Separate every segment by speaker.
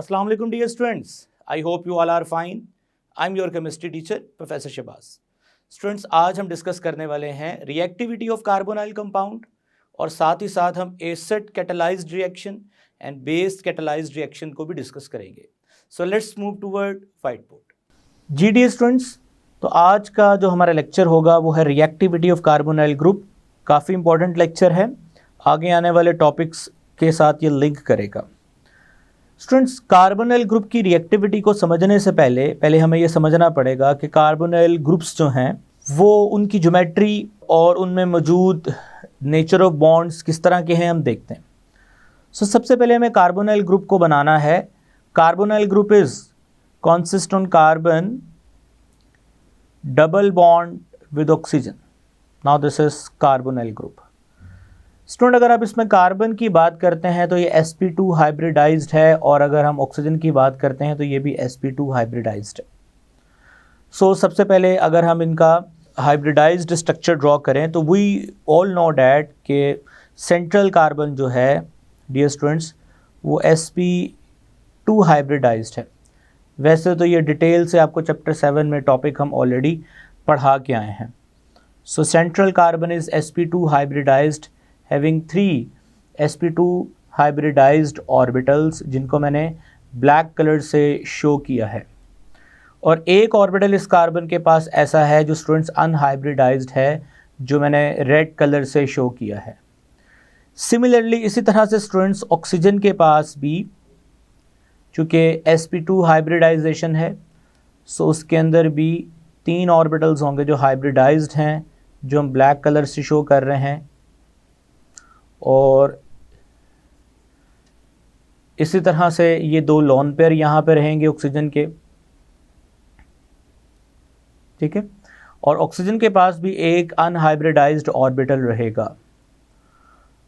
Speaker 1: Assalamu alaikum dear students. I hope you all are fine. I'm your chemistry teacher Professor Shahbaz. Students, आज हम discuss करने वाले हैं reactivity of carbonyl compound और साथ ही साथ हम acid catalyzed reaction and base catalyzed reaction को भी डिस्कस करेंगे. So let's move toward whiteboard. जी डियर स्टूडेंट्स, तो आज का जो हमारा लेक्चर होगा वो है रिएक्टिविटी ऑफ कार्बोनाइल ग्रुप. काफ़ी इंपॉर्टेंट लेक्चर है, आगे आने वाले टॉपिक्स के साथ ये लिंक करेगा. स्टूडेंट्स, कार्बोनाइल ग्रुप की रिएक्टिविटी को समझने से पहले हमें ये समझना पड़ेगा कि कार्बोनाइल ग्रुप्स जो हैं वो उनकी ज्योमेट्री और उनमें मौजूद नेचर ऑफ बॉन्ड्स किस तरह के हैं हम देखते हैं. सबसे पहले हमें कार्बोनाइल ग्रुप को बनाना है. Carbonyl group is consist on carbon double bond with oxygen. Now this is carbonyl group. Student, अगर आप इसमें कार्बन की बात करते हैं तो ये sp2 हाइब्रिडाइज्ड है, और अगर हम ऑक्सीजन की बात करते हैं तो ये भी sp2 हाइब्रिडाइज्ड है. सबसे पहले अगर हम इनका हाइब्रिडाइज्ड स्ट्रक्चर ड्रॉ करें तो वी ऑल नो डैट कि सेंट्रल कार्बन जो है डियर स्टूडेंट्स वो sp2 हाइब्रिडाइज्ड है. वैसे तो ये डिटेल से आपको चैप्टर 7 में टॉपिक हम ऑलरेडी पढ़ा के आए हैं. Central carbon is sp2 hybridized having 3 sp2 hybridized orbitals, जिनको मैंने ब्लैक कलर से शो किया है. और एक ऑर्बिटल इस कार्बन के पास ऐसा है जो स्टूडेंट्स अनहाइब्रिडाइज्ड है, जो मैंने रेड कलर से शो किया है. सिमिलरली इसी तरह से स्टूडेंट्स ऑक्सीजन के पास भी चूँकि sp2 हाइब्रिडाइजेशन है, उसके अंदर भी 3 ऑर्बिटल्स होंगे जो हाइब्रिडाइज्ड हैं, जो हम ब्लैक कलर से शो कर रहे हैं. और इसी तरह से ये 2 लोन पेयर यहाँ पे रहेंगे ऑक्सीजन के, ठीक है. और ऑक्सीजन के पास भी एक अनहाइब्रिडाइज्ड ऑर्बिटल रहेगा.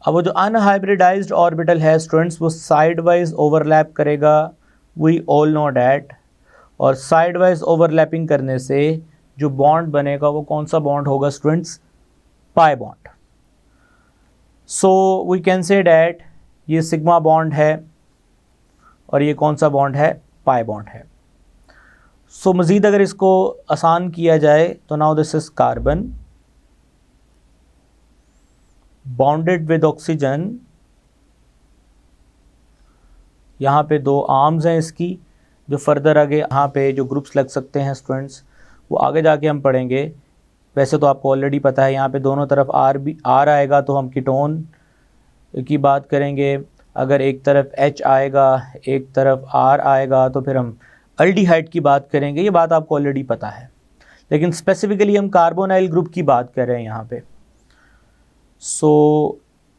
Speaker 1: अब वो जो अनहाइब्रिडाइज्ड ऑर्बिटल है स्टूडेंट्स वो साइड वाइज ओवरलैप करेगा, वी ऑल नो डैट. और साइड वाइज ओवरलैपिंग करने से जो बॉन्ड बनेगा वो कौन सा बॉन्ड होगा students? Pi bond. We can say that ये सिग्मा बॉन्ड है और ये कौन सा बॉन्ड है? पाई बॉन्ड है. मज़ीद अगर इसको आसान किया जाए तो now this is carbon bonded with oxygen. यहाँ पे 2 आर्म्स हैं इसकी, जो फर्दर आगे यहाँ पे जो ग्रुप्स लग सकते हैं स्टूडेंट्स वो आगे जाके हम पढ़ेंगे. वैसे तो आपको ऑलरेडी पता है यहाँ पे दोनों तरफ आर आएगा तो हम कीटोन की बात करेंगे. अगर एक तरफ H आएगा एक तरफ R आएगा तो फिर हम अल्डिहाइड की बात करेंगे. ये बात आपको ऑलरेडी पता है, लेकिन स्पेसिफिकली हम कार्बोनाइल ग्रुप की बात कर रहे हैं यहाँ पे.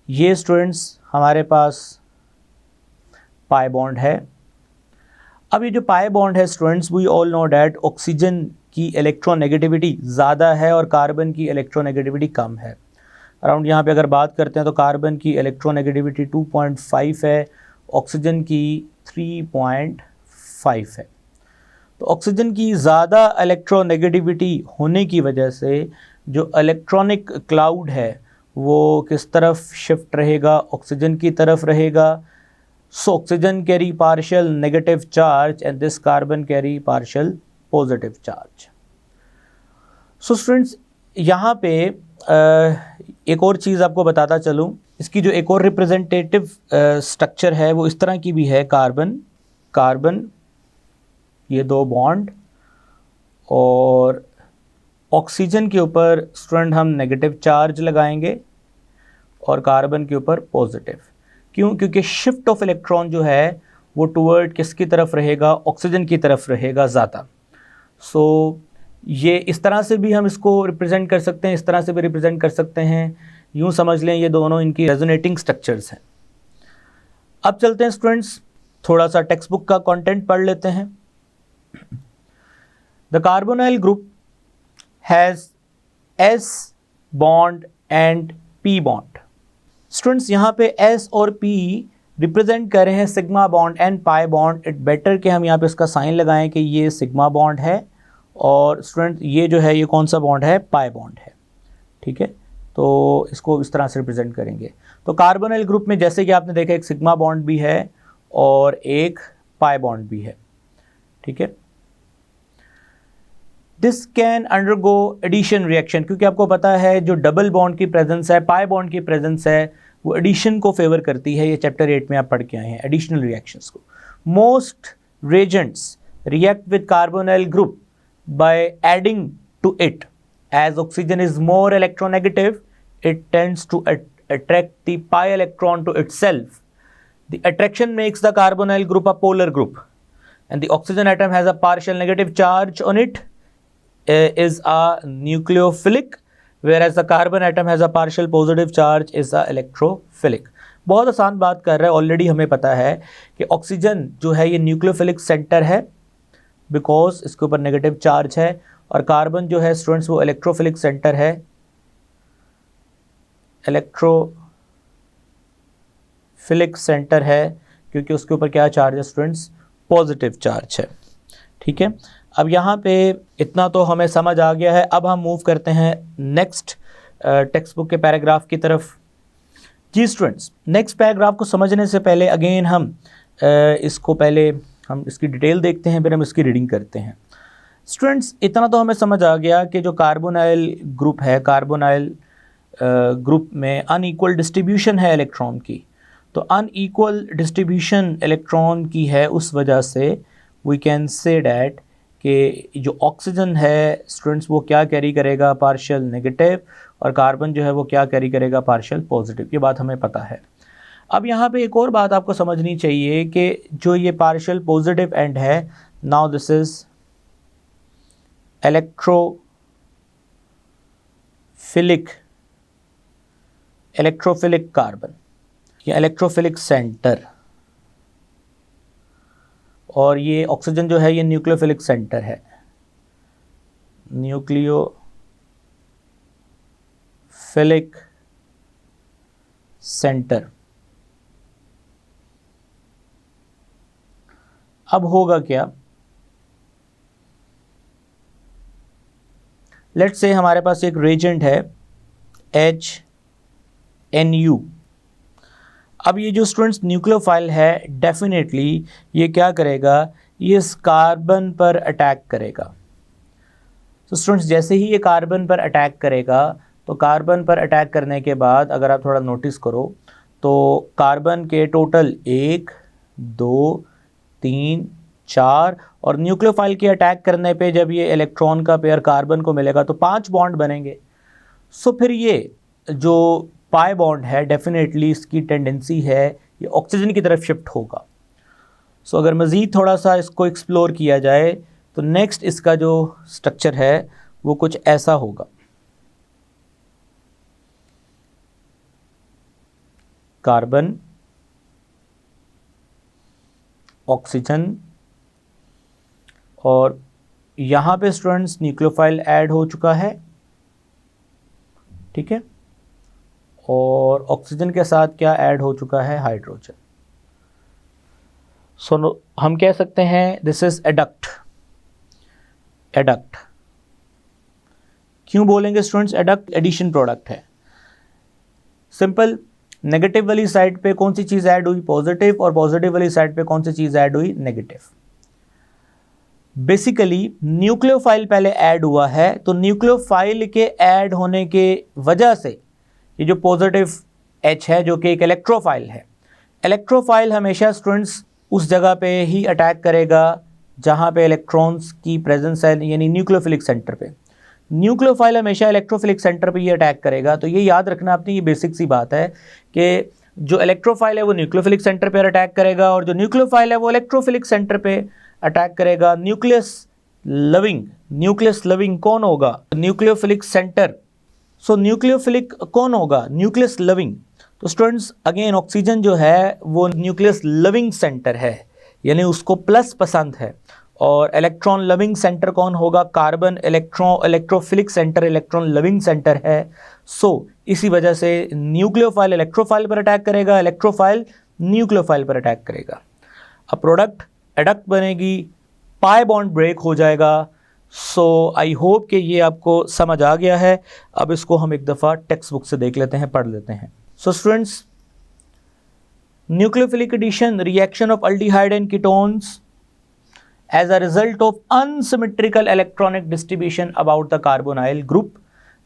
Speaker 1: ये स्टूडेंट्स हमारे पास पाई बॉन्ड है. अब ये जो पाई बॉन्ड है students we all know that oxygen की इलेक्ट्रोनेगेटिविटी ज़्यादा है और कार्बन की इलेक्ट्रोनेगेटिविटी कम है. अराउंड यहाँ पे अगर बात करते हैं तो कार्बन की इलेक्ट्रोनेगेटिविटी 2.5 है, ऑक्सीजन की 3.5 है. तो ऑक्सीजन की ज़्यादा इलेक्ट्रोनेगेटिविटी होने की वजह से जो इलेक्ट्रॉनिक क्लाउड है वो किस तरफ शिफ्ट रहेगा? ऑक्सीजन की तरफ रहेगा. Oxygen carry partial negative charge and this carbon carry partial positive charge. Students, यहाँ पे एक और चीज़ आपको बताता चलूँ. इसकी जो एक और रिप्रेजेंटेटिव स्ट्रक्चर है वो इस तरह की भी है. कार्बन ये 2 बॉन्ड और ऑक्सीजन के ऊपर स्टूडेंट हम नेगेटिव चार्ज लगाएंगे और कार्बन के ऊपर पॉजिटिव. क्यों? क्योंकि शिफ्ट ऑफ इलेक्ट्रॉन जो है वो टुवर्ड किसकी तरफ रहेगा? ऑक्सीजन की तरफ रहेगा ज़्यादा. ये इस तरह से भी हम इसको रिप्रेजेंट कर सकते हैं, इस तरह से भी रिप्रेजेंट कर सकते हैं. यूँ समझ लें ये दोनों इनकी रेजोनेटिंग स्ट्रक्चर्स हैं. अब चलते हैं स्टूडेंट्स, थोड़ा सा टेक्स्ट बुक का कंटेंट पढ़ लेते हैं. The carbonyl group has S bond and P bond. Students, यहाँ पे S और P रिप्रेजेंट कर रहे हैं sigma bond and pi bond. It better कि हम यहाँ पे इसका साइन लगाएं कि ये सिग्मा बॉन्ड है और स्टूडेंट ये जो है ये कौन सा बॉन्ड है? पाई बॉन्ड है. ठीक है, तो इसको इस तरह से रिप्रेजेंट करेंगे. तो कार्बोनाइल ग्रुप में जैसे कि आपने देखा एक सिग्मा बॉन्ड भी है और एक पाई बॉन्ड भी है, ठीक है। This can undergo addition reaction, क्योंकि आपको पता है जो डबल बॉन्ड की प्रेजेंस है, पाई बॉन्ड की प्रेजेंस है, वो एडिशन को फेवर करती है। ये चैप्टर 8 में आप पढ़ के आए हैं एडिशनल रिएक्शंस को। Most reagents react with carbonyl group by adding to it. As oxygen is more electronegative, it tends to attract the pi electron to itself. The attraction makes the carbonyl group a polar group, and the oxygen atom has a partial negative charge on it, is a nucleophilic, whereas the carbon atom has a partial positive charge, is a electrophilic. बहुत आसान बात कर रहा है, already हमें पता है कि ऑक्सीजन जो है ये न्यूक्लियोफिलिक सेंटर है बिकॉज इसके ऊपर नेगेटिव चार्ज है, और कार्बन जो है स्टूडेंट्स वो इलेक्ट्रोफिलिक सेंटर है, इलेक्ट्रोफिलिक सेंटर है क्योंकि उसके ऊपर क्या चार्ज है स्टूडेंट्स, पॉजिटिव चार्ज है, ठीक है। अब यहाँ पे इतना तो हमें समझ आ गया है। अब हम मूव करते हैं नेक्स्ट टेक्स्ट बुक के पैराग्राफ की तरफ। जी स्टूडेंट्स, नेक्स्ट पैराग्राफ को समझने से पहले अगेन हम इसको पहले हम इसकी डिटेल देखते हैं, फिर हम इसकी रीडिंग करते हैं। स्टूडेंट्स, इतना तो हमें समझ आ गया कि जो कार्बोनाइल ग्रुप है, कार्बोनाइल ग्रुप में अनइक्वल डिस्ट्रीब्यूशन है इलेक्ट्रॉन की। तो अनइक्वल डिस्ट्रीब्यूशन इलेक्ट्रॉन की है, उस वजह से वी कैन से डैट कि जो ऑक्सीजन है स्टूडेंट्स वो क्या कैरी करेगा, पार्शियल नेगेटिव, और कार्बन जो है वो क्या कैरी करेगा, पार्शियल पॉजिटिव। ये बात हमें पता है। अब यहाँ पे एक और बात आपको समझनी चाहिए कि जो ये पार्शियल पॉजिटिव एंड है, now this is electrophilic carbon या इलेक्ट्रोफिलिक सेंटर, और ये ऑक्सीजन जो है ये न्यूक्लियोफिलिक सेंटर है, न्यूक्लियोफिलिक सेंटर। अब होगा क्या, लेट्स से हमारे पास एक रिएजेंट है HNU। अब ये जो स्टूडेंट्स न्यूक्लियोफाइल है डेफिनेटली ये क्या करेगा, ये इस कार्बन पर अटैक करेगा। तो स्टूडेंट्स जैसे ही ये कार्बन पर अटैक करेगा, तो कार्बन पर अटैक करने के बाद अगर आप थोड़ा नोटिस करो तो कार्बन के टोटल 1 2 3 4, और न्यूक्लियोफाइल के अटैक करने पे जब ये इलेक्ट्रॉन का पेयर कार्बन को मिलेगा तो 5 बॉन्ड बनेंगे। सो फिर ये जो पाई बॉन्ड है डेफिनेटली इसकी टेंडेंसी है ये ऑक्सीजन की तरफ शिफ्ट होगा। सो अगर मज़ीद थोड़ा सा इसको एक्सप्लोर किया जाए तो नेक्स्ट इसका जो स्ट्रक्चर है वो कुछ ऐसा होगा। कार्बन, ऑक्सीजन, और यहाँ पे स्टूडेंट्स न्यूक्लियोफाइल ऐड हो चुका है, ठीक है, और ऑक्सीजन के साथ क्या ऐड हो चुका है, हाइड्रोजन। सो हम कह सकते हैं दिस इज एडक्ट। एडक्ट क्यों बोलेंगे स्टूडेंट्स एडक्ट? एडिशन प्रोडक्ट है। सिंपल, नेगेटिव वाली साइड पे कौन सी चीज़ ऐड हुई, पॉजिटिव, और पॉजिटिव वाली साइड पे कौन सी चीज़ ऐड हुई, नेगेटिव। बेसिकली न्यूक्लियोफाइल पहले ऐड हुआ है, तो न्यूक्लियोफाइल के ऐड होने के वजह से ये जो पॉजिटिव H है जो कि एक इलेक्ट्रोफाइल है, इलेक्ट्रोफाइल हमेशा स्टूडेंट्स उस जगह पे ही अटैक करेगा जहाँ पे इलेक्ट्रॉन्स की प्रेजेंस है, यानी न्यूक्लियोफिलिक सेंटर पे। न्यूक्लियोफाइल हमेशा इलेक्ट्रोफिलिक सेंटर पे ही अटैक करेगा। तो ये याद रखना अपनी, ये बेसिक सी बात है कि जो इलेक्ट्रोफाइल है वो न्यूक्लियोफिलिक सेंटर पर अटैक करेगा, और जो न्यूक्लियोफाइल है वो इलेक्ट्रोफिलिक सेंटर पे अटैक करेगा। न्यूक्लियस लविंग कौन होगा, न्यूक्लियोफिलिक सेंटर। सो न्यूक्लियोफिलिक कौन होगा, न्यूक्लियस लविंग। तो स्टूडेंट्स अगेन ऑक्सीजन जो है वो न्यूक्लियस लविंग सेंटर है, यानी उसको प्लस पसंद है, और इलेक्ट्रॉन लविंग सेंटर कौन होगा, carbon electrophilic centre electron loving centre है। सो इसी वजह से न्यूक्लियोफाइल इलेक्ट्रोफाइल पर अटैक करेगा, इलेक्ट्रोफाइल न्यूक्लियोफाइल पर अटैक करेगा। अब प्रोडक्ट एडक्ट बनेगी, पाई बॉन्ड ब्रेक हो जाएगा। सो आई होप कि ये आपको समझ आ गया है। अब इसको हम एक दफ़ा टेक्स्ट बुक से देख लेते हैं, पढ़ लेते हैं। So students, nucleophilic addition reaction of aldehyde and ketones as a result of unsymmetrical electronic distribution about the carbonyl group.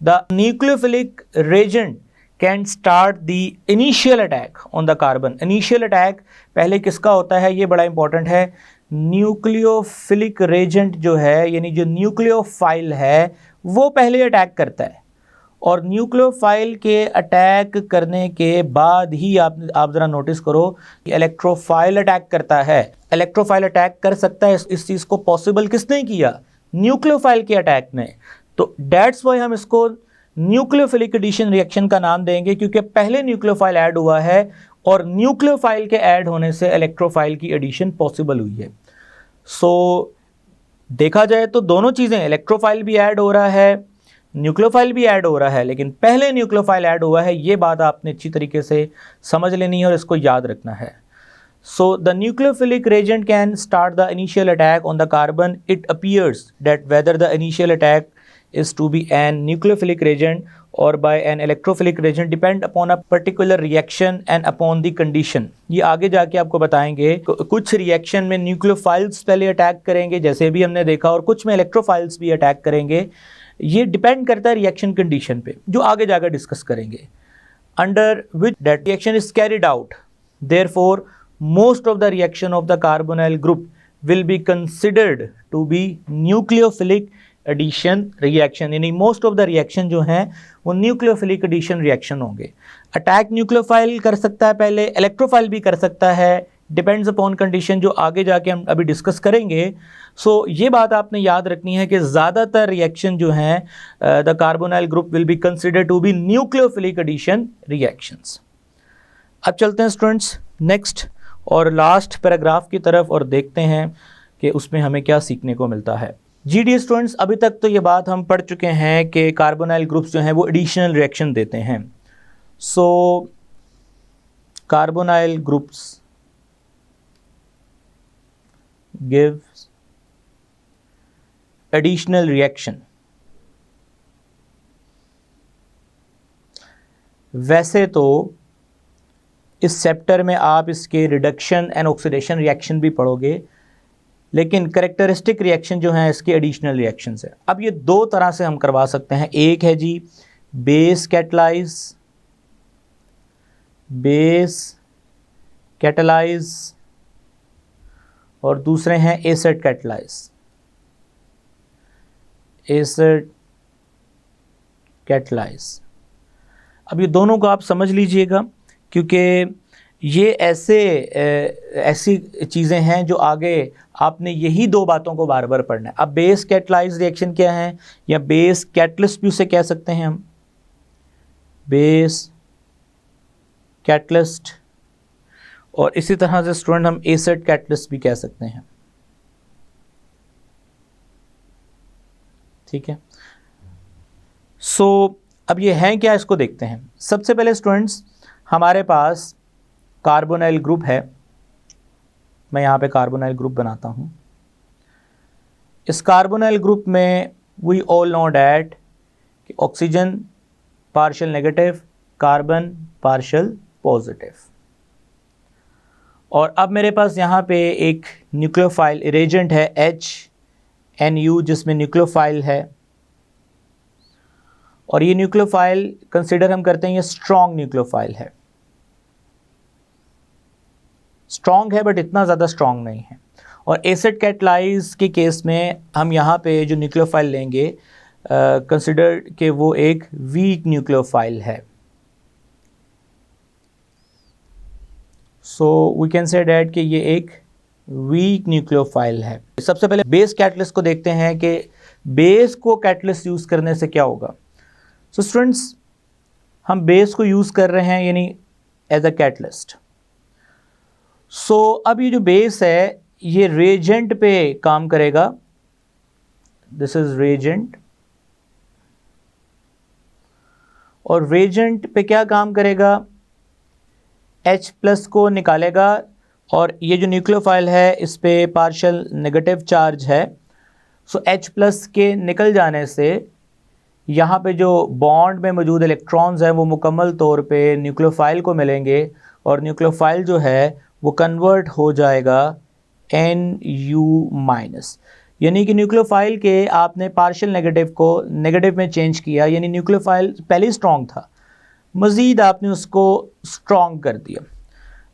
Speaker 1: The nucleophilic reagent can start the initial attack on the carbon. Initial attack पहले किसका होता है, ये बड़ा important है. Nucleophilic Regent जो है, यानी जो न्यूक्लियोफाइल है, वो पहले अटैक करता है, और न्यूक्लियोफाइल के अटैक करने के बाद ही आप ज़रा नोटिस करो कि इलेक्ट्रोफाइल अटैक करता है. इलेक्ट्रोफाइल अटैक कर सकता है, इस चीज़ को पॉसिबल किसने किया? न्यूक्लियोफाइल के अटैक ने. तो डेट्स वाई हम इसको न्यूक्लियोफिलिक एडिशन रिएक्शन का नाम देंगे, क्योंकि पहले न्यूक्लियोफाइल ऐड हुआ है और न्यूक्लियोफाइल के ऐड होने से इलेक्ट्रोफाइल की एडिशन पॉसिबल हुई है. सो देखा जाए तो दोनों चीज़ें, इलेक्ट्रोफाइल भी ऐड हो रहा है, न्यूक्लियोफाइल भी ऐड हो रहा है, लेकिन पहले न्यूक्लियोफाइल ऐड हुआ है. ये बात आपने अच्छी तरीके से समझ लेनी है और इसको याद रखना है. So the nucleophilic reagent can start the initial attack on the carbon. It appears that whether the initial attack is to be an nucleophilic reagent or by an electrophilic reagent depend upon a particular reaction and upon the condition. ये आगे जाके आपको बताएंगे. कुछ reaction में nucleophiles पहले attack करेंगे, जैसे भी हमने देखा, और कुछ में इलेक्ट्रोफाइल्स भी अटैक करेंगे. ये डिपेंड करता है रिएक्शन कंडीशन पे, जो आगे जाकर डिस्कस करेंगे. Under which that reaction is carried out, therefore most of the reaction of the carbonyl group will be considered to be nucleophilic addition reaction. यानी मोस्ट ऑफ द रिएक्शन जो हैं वो nucleophilic addition reaction होंगे. Attack nucleophile कर सकता है पहले, electrophile भी कर सकता है, डिपेंड्स अपॉन कंडीशन, जो आगे जाके हम अभी डिस्कस करेंगे. सो ये बात आपने याद रखनी है कि ज़्यादातर रिएक्शन जो हैं the carbonyl group will be considered to be nucleophilic addition reactions. अब चलते हैं स्टूडेंट्स नेक्स्ट और लास्ट पैराग्राफ की तरफ और देखते हैं कि उसमें हमें क्या सीखने को मिलता है. जी डी स्टूडेंट्स, अभी तक तो ये बात हम पढ़ चुके हैं कि कार्बोनाइल ग्रुप्स जो हैं वो एडिशनल रिएक्शन देते हैं. So carbonyl groups gives additional reaction. वैसे तो इस चैप्टर में आप इसके रिडक्शन एंड ऑक्सीडेशन रिएक्शन भी पढ़ोगे, लेकिन करेक्टरिस्टिक रिएक्शन जो है इसके एडिशनल रिएक्शंस है. अब ये दो तरह से हम करवा सकते हैं. एक है जी बेस कैटलाइज और दूसरे हैं एसिड कैटलाइज. अब ये दोनों को आप समझ लीजिएगा, क्योंकि ये ऐसी चीज़ें हैं जो आगे आपने यही दो बातों को बार बार पढ़ना है. अब बेस कैटलाइज रिएक्शन क्या है, या बेस कैटलिस्ट भी उसे कह सकते हैं हम, बेस कैटलिस्ट, और इसी तरह से स्टूडेंट हम एसिड कैटलिस्ट भी कह सकते हैं. ठीक है. सो अब ये हैं क्या, इसको देखते हैं. सबसे पहले स्टूडेंट्स हमारे पास कार्बोनाइल ग्रुप है. मैं यहाँ पे कार्बोनाइल ग्रुप बनाता हूँ. इस कार्बोनाइल ग्रुप में वी ऑल नो डैट कि oxygen partial negative, carbon partial positive. और अब मेरे पास यहाँ पे एक न्यूक्लियोफाइल रेजेंट है HNU, जिसमें न्यूक्लियोफाइल है, और ये न्यूक्लियोफाइल कंसिडर हम करते हैं ये स्ट्रॉन्ग न्यूक्लियोफाइल है. स्ट्रॉन्ग है बट इतना ज़्यादा स्ट्रॉन्ग नहीं है. और एसिड कैटलाइज के केस में हम यहाँ पे जो न्यूक्लियोफाइल लेंगे कंसिडर कि वो एक वीक न्यूक्लियोफाइल है. So we can say that कि ये एक वीक न्यूक्लियोफाइल है. सबसे पहले बेस कैटलिस्ट को देखते हैं कि बेस को कैटलिस्ट यूज़ करने से क्या होगा. सो स्टूडेंट्स हम बेस को यूज़ कर रहे हैं यानी एज अ कैटलिस्ट. सो अब ये जो बेस है ये रेजेंट पे काम करेगा. दिस इज रेजेंट, और रेजेंट पे क्या काम करेगा, H+ को निकालेगा, और ये जो न्यूक्लियोफाइल है इस पे पार्शियल नेगेटिव चार्ज है. सो H+ के निकल जाने से यहाँ पे जो बॉन्ड में मौजूद इलेक्ट्रॉन्स हैं वो मुकम्मल तौर पे न्यूक्लियोफाइल को मिलेंगे, और न्यूक्लियोफाइल जो है वो कन्वर्ट हो जाएगा Nu-, यानी कि न्यूक्लियोफाइल के आपने पार्शियल नेगेटिव को नेगेटिव में चेंज किया, यानी न्यूक्लियोफाइल पहले ही स्ट्रॉन्ग था, मज़ीद आपने उसको स्ट्रॉन्ग कर दिया।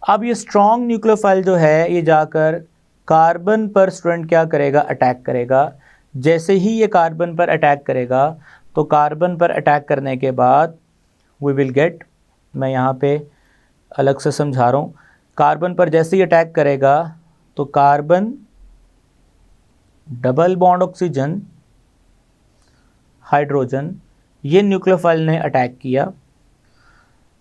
Speaker 1: अब ये स्ट्रॉन्ग न्यूक्लियोफाइल जो है ये जाकर कार्बन पर स्टूडेंट क्या करेगा, अटैक करेगा। जैसे ही ये कार्बन पर अटैक करेगा तो कार्बन पर अटैक करने के बाद वी विल गेट, मैं यहाँ पे अलग से समझा रहा हूँ, कार्बन पर जैसे ही अटैक करेगा तो carbon double bond oxygen hydrogen, ये न्यूक्लियोफाइल ने अटैक किया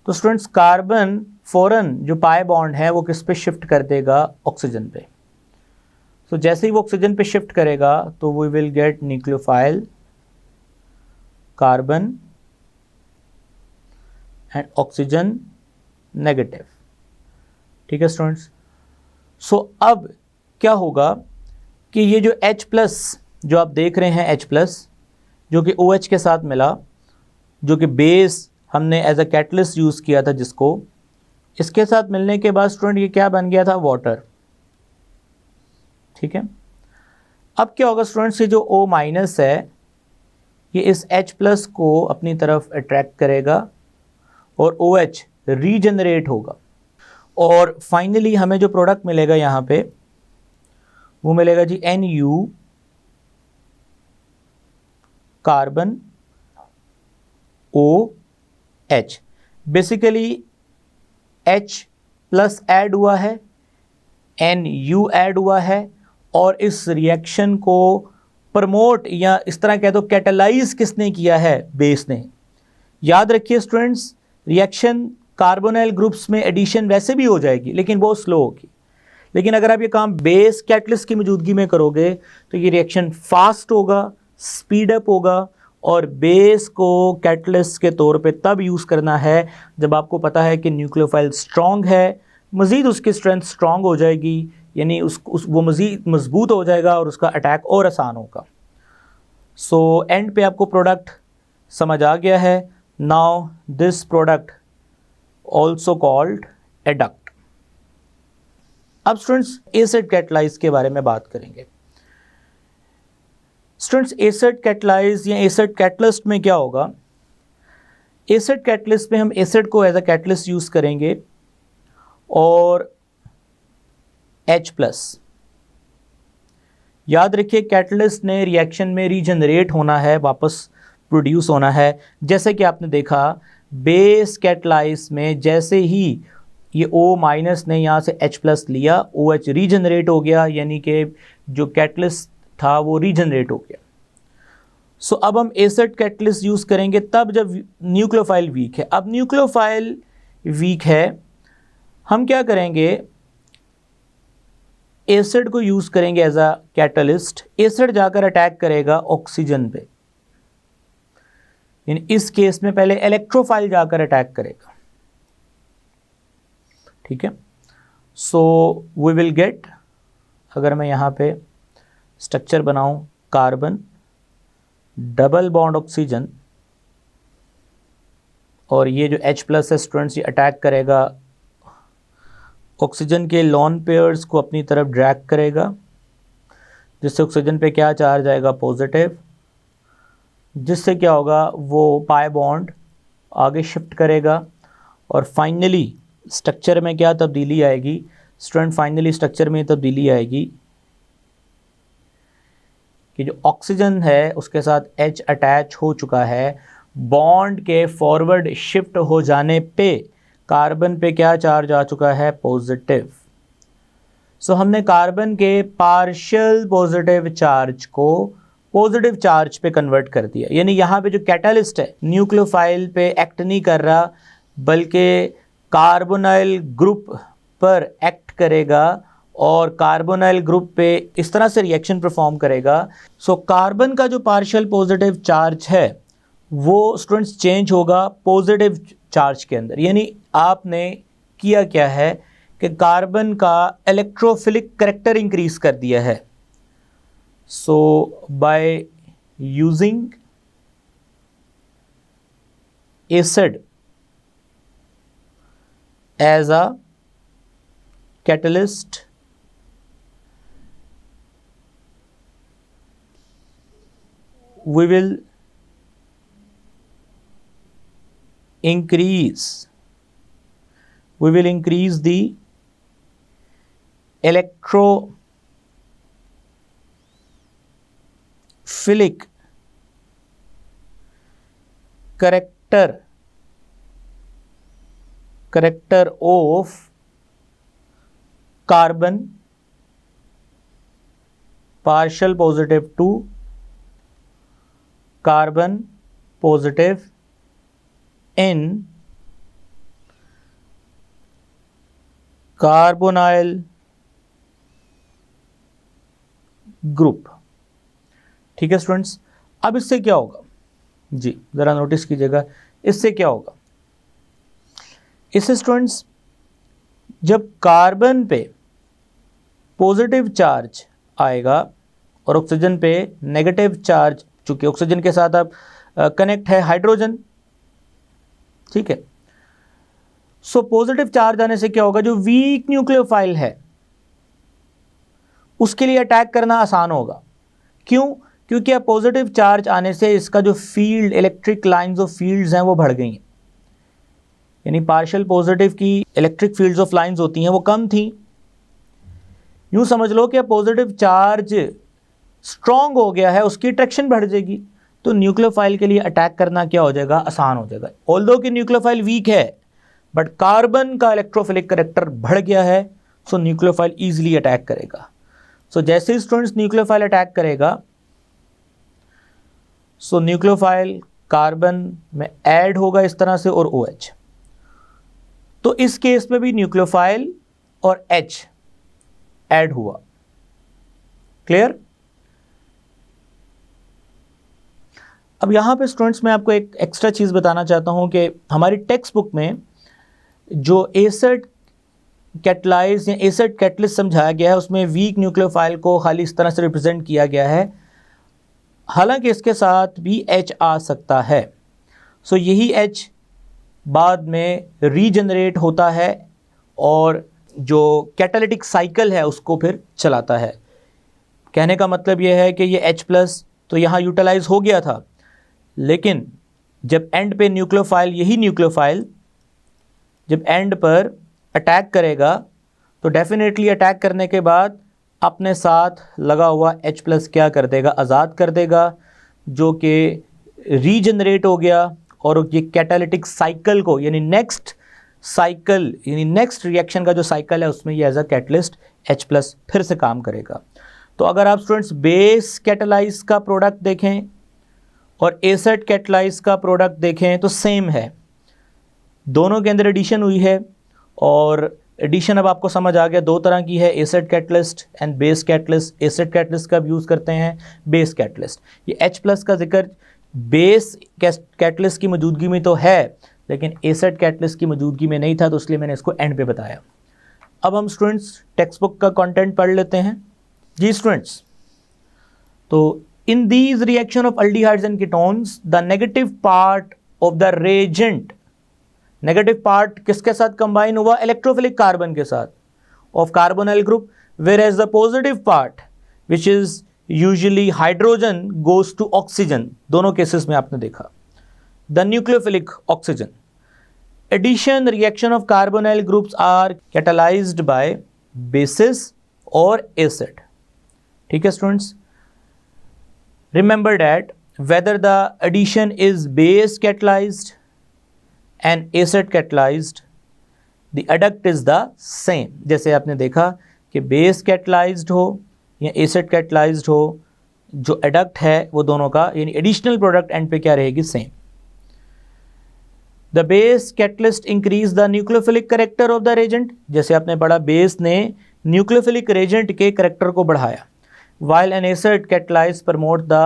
Speaker 1: तो स्टूडेंट्स कार्बन फ़ौरन जो पाई बॉन्ड है वो किस पे शिफ्ट कर देगा, ऑक्सीजन पे। तो जैसे ही वो ऑक्सीजन पे शिफ्ट करेगा तो we will get nucleophile carbon and oxygen negative. ठीक है स्टूडेंट्स। सो अब क्या होगा कि ये जो H+ जो आप देख रहे हैं H+ जो कि OH के साथ मिला, जो कि बेस हमने एज अ कैटलिस्ट यूज़ किया था जिसको, इसके साथ मिलने के बाद स्टूडेंट ये क्या बन गया था, वाटर। ठीक है। अब क्या होगा स्टूडेंट्स, ये जो O- है ये इस H+ को अपनी तरफ अट्रैक्ट करेगा और OH रीजनरेट होगा और फाइनली हमें जो प्रोडक्ट मिलेगा यहाँ पे वो मिलेगा जी Nu carbon OH। Basically H+ add हुआ है, Nu ऐड हुआ है और इस रिएक्शन को प्रमोट या इस तरह कह दो कैटलाइज किसने किया है, बेस ने। याद रखिए स्टूडेंट्स, रिएक्शन कार्बोनाइल ग्रुप्स में एडिशन वैसे भी हो जाएगी लेकिन बहुत स्लो होगी, लेकिन अगर आप ये काम बेस कैटलिस्ट की मौजूदगी में करोगे तो ये रिएक्शन फास्ट होगा, स्पीड अप होगा। और बेस को कैटलिस्ट के तौर पे तब यूज़ करना है जब आपको पता है कि न्यूक्लियोफाइल स्ट्रॉन्ग है, मज़ीद उसकी स्ट्रेंथ स्ट्रॉन्ग हो जाएगी, यानी वो मज़ीद मजबूत हो जाएगा और उसका अटैक और आसान होगा। सो एंड पे आपको प्रोडक्ट समझ आ गया है। Now this product also called adduct. अब स्टूडेंट्स एसिड कैटलाइज के बारे में बात करेंगे। स्टूडेंट्स एसिड कैटलाइज या एसिड कैटलिस्ट में क्या होगा, एसिड कैटलिस्ट में हम एसिड को एज अ कैटलिस्ट यूज़ करेंगे और H+। याद रखिए कैटलिस्ट ने रिएक्शन में रीजनरेट होना है, वापस प्रोड्यूस होना है। जैसे कि आपने देखा बेस कैटलाइज में जैसे ही ये O- ने यहाँ से H+ लिया, OH रीजनरेट हो गया, यानी कि जो कैटलिस्ट था वो रीजनरेट हो गया। सो अब हम एसिड कैटलिस्ट यूज़ करेंगे तब जब न्यूक्लियोफाइल वीक है। अब न्यूक्लियोफाइल वीक है, हम क्या करेंगे, एसिड को यूज़ करेंगे एज अ कैटलिस्ट। एसिड जाकर अटैक करेगा ऑक्सीजन पे, यानी इस केस में पहले इलेक्ट्रोफाइल जाकर अटैक करेगा। ठीक है। सो वी विल गेट, अगर मैं यहाँ पे स्ट्रक्चर बनाऊं, कार्बन डबल बॉन्ड ऑक्सीजन और ये जो H+ है स्टूडेंट्स ये अटैक करेगा ऑक्सीजन के लॉन पेयर्स को अपनी तरफ ड्रैग करेगा, जिससे ऑक्सीजन पे क्या चार्ज आएगा, पॉजिटिव, जिससे क्या होगा वो पाई बॉन्ड आगे शिफ्ट करेगा और फाइनली स्ट्रक्चर में क्या तब्दीली आएगी स्टूडेंट, फाइनली स्ट्रक्चर में तब्दीली आएगी कि जो ऑक्सीजन है उसके साथ H अटैच हो चुका है, बॉन्ड के फॉरवर्ड शिफ्ट हो जाने पे कार्बन पे क्या चार्ज आ चुका है, पॉजिटिव। सो हमने कार्बन के पार्शियल पॉजिटिव चार्ज को पॉजिटिव चार्ज पे कन्वर्ट कर दिया, यानी यहाँ पे जो कैटलिस्ट है न्यूक्लियोफाइल पे एक्ट नहीं कर रहा बल्कि कार्बोनाइल ग्रुप पर एक्ट करेगा और कार्बोनाइल ग्रुप पे इस तरह से रिएक्शन परफॉर्म करेगा। सो कार्बन का जो पार्शियल पॉजिटिव चार्ज है वो स्टूडेंट्स चेंज होगा पॉजिटिव चार्ज के अंदर, यानी आपने किया क्या है कि कार्बन का इलेक्ट्रोफिलिक करैक्टर इंक्रीज कर दिया है। So by using acid as a catalyst we will increase the electrophilic character of carbon partial positive to carbon positive in carbonyl group. ठीक है स्टूडेंट्स, अब इससे क्या होगा जी, ज़रा नोटिस कीजिएगा, इससे क्या होगा। इससे स्टूडेंट्स जब कार्बन पे पॉजिटिव चार्ज आएगा और ऑक्सीजन पे नेगेटिव चार्ज, चूंकि ऑक्सीजन के साथ अब कनेक्ट है हाइड्रोजन, ठीक है, सो पॉजिटिव चार्ज आने से क्या होगा, जो वीक न्यूक्लियोफाइल है उसके लिए अटैक करना आसान होगा। क्यों? क्योंकि अब पॉजिटिव चार्ज आने से इसका जो field, electric lines of fields हैं वो बढ़ गई हैं, यानी पार्शियल पॉजिटिव की इलेक्ट्रिक फील्ड्स ऑफ लाइंस होती हैं वो कम थी। यूं समझ लो कि अब पॉजिटिव चार्ज स्ट्रॉन्ग हो गया है, उसकी अट्रैक्शन बढ़ जाएगी, तो न्यूक्लियोफाइल के लिए अटैक करना क्या हो जाएगा, आसान हो जाएगा। ऑल्दो कि न्यूक्लियोफाइल वीक है बट कार्बन का इलेक्ट्रोफिलिक करैक्टर बढ़ गया है, सो न्यूक्लियोफाइल ईजिली अटैक करेगा। सो जैसे ही स्टूडेंट्स न्यूक्लियोफाइल अटैक करेगा, सो न्यूक्लियोफाइल कार्बन में ऐड होगा इस तरह से और OH, तो इस केस में भी न्यूक्लियोफाइल और H ऐड हुआ। क्लियर? अब यहां पे स्टूडेंट्स मैं आपको एक एक्स्ट्रा चीज बताना चाहता हूं कि हमारी टेक्स्ट बुक में जो एसिड कैटलाइज या एसिड कैटलिस्ट समझाया गया है उसमें वीक न्यूक्लियोफाइल को खाली इस तरह से रिप्रेजेंट किया गया है, हालांकि इसके साथ भी H आ सकता है। सो यही H बाद में रीजनरेट होता है और जो कैटालिटिक साइकिल है उसको फिर चलाता है। कहने का मतलब यह है कि ये H+ तो यहाँ यूटिलाइज हो गया था, लेकिन जब एंड पे न्यूक्लियोफाइल, यही न्यूक्लियोफाइल जब एंड पर अटैक करेगा तो डेफिनेटली अटैक करने के बाद अपने साथ लगा हुआ H+ क्या कर देगा, आज़ाद कर देगा, जो कि रीजनरेट हो गया और ये कैटालिटिक साइकिल को, यानी नेक्स्ट साइकिल, यानी नेक्स्ट रिएक्शन का जो साइकिल है उसमें ये एज अ कैटलिस्ट H+ फिर से काम करेगा। तो अगर आप स्टूडेंट्स बेस कैटलाइज का प्रोडक्ट देखें और एसिड कैटलाइज का प्रोडक्ट देखें तो सेम है, दोनों के अंदर एडिशन हुई है। और एडिशन अब आपको समझ आ गया, दो तरह की है, acid catalyst and base catalyst. Acid catalyst का यूज़ करते हैं, बेस कैटलिस्ट। ये H+ का जिक्र बेस कैटलिस्ट की मौजूदगी में तो है, लेकिन एसिड कैटलिस्ट की मौजूदगी में नहीं था, तो इसलिए मैंने इसको एंड पे बताया। अब हम स्टूडेंट्स टेक्स्ट बुक का कंटेंट पढ़ लेते हैं। जी स्टूडेंट्स, तो in these reaction of aldehydes and ketones the negative part of the reagent, negative part किसके साथ कंबाइन हुआ, इलेक्ट्रोफिलिक कार्बन के साथ of carbonyl group, where as the positive part which is usually hydrogen goes to oxygen. दोनों cases में आपने देखा the nucleophilic oxygen. Addition reaction of carbonyl groups are catalysed by basis और acid. ठीक है students, remember that whether the addition is base catalyzed and acid catalyzed, the adduct is the same। जैसे आपने देखा कि बेस कैटलाइज्ड हो या acid catalysed हो, जो एडक्ट है वो दोनों का यानी एडिशनल प्रोडक्ट एंड पे क्या रहेगी, same. The base catalyst increase the nucleophilic character of the reagent, जैसे आपने पढ़ा बेस ने न्यूक्लियोफिलिक रेजेंट के करेक्टर को बढ़ाया, while an acid catalyst promote the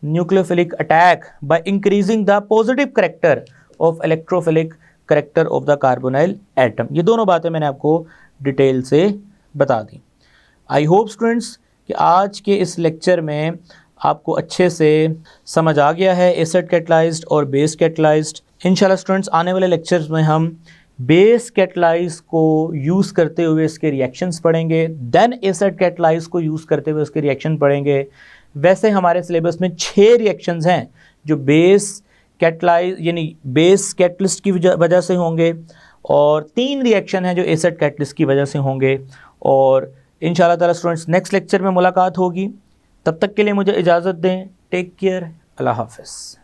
Speaker 1: nucleophilic attack by increasing the positive character of electrophilic character of the carbonyl atom। ये दोनों बातें मैंने आपको डिटेल से बता दी। आई होप स्टूडेंट्स कि आज के इस लेक्चर में आपको अच्छे से समझ आ गया है एसिड कैटलाइज्ड और बेस कैटलाइज्ड। इंशाल्लाह स्टूडेंट्स आने वाले लेक्चर्स में हम बेस कैटलाइज को यूज़ करते हुए इसके रिएक्शंस पढ़ेंगे, देन एसिड कैटलाइज को यूज़ करते हुए उसके रिएक्शन पढ़ेंगे। वैसे हमारे सिलेबस में 6 रिएक्शंस हैं जो बेस कैटलाइज यानी बेस कैटलिस्ट की वजह से होंगे, और 3 रिएक्शन हैं जो एसिड कैटलिस्ट की वजह से होंगे। और इंशाल्लाह ताला स्टूडेंट्स नेक्स्ट लेक्चर में मुलाकात होगी, तब तक के लिए मुझे इजाज़त दें। टेक केयर, अल्लाह हाफ़िज़।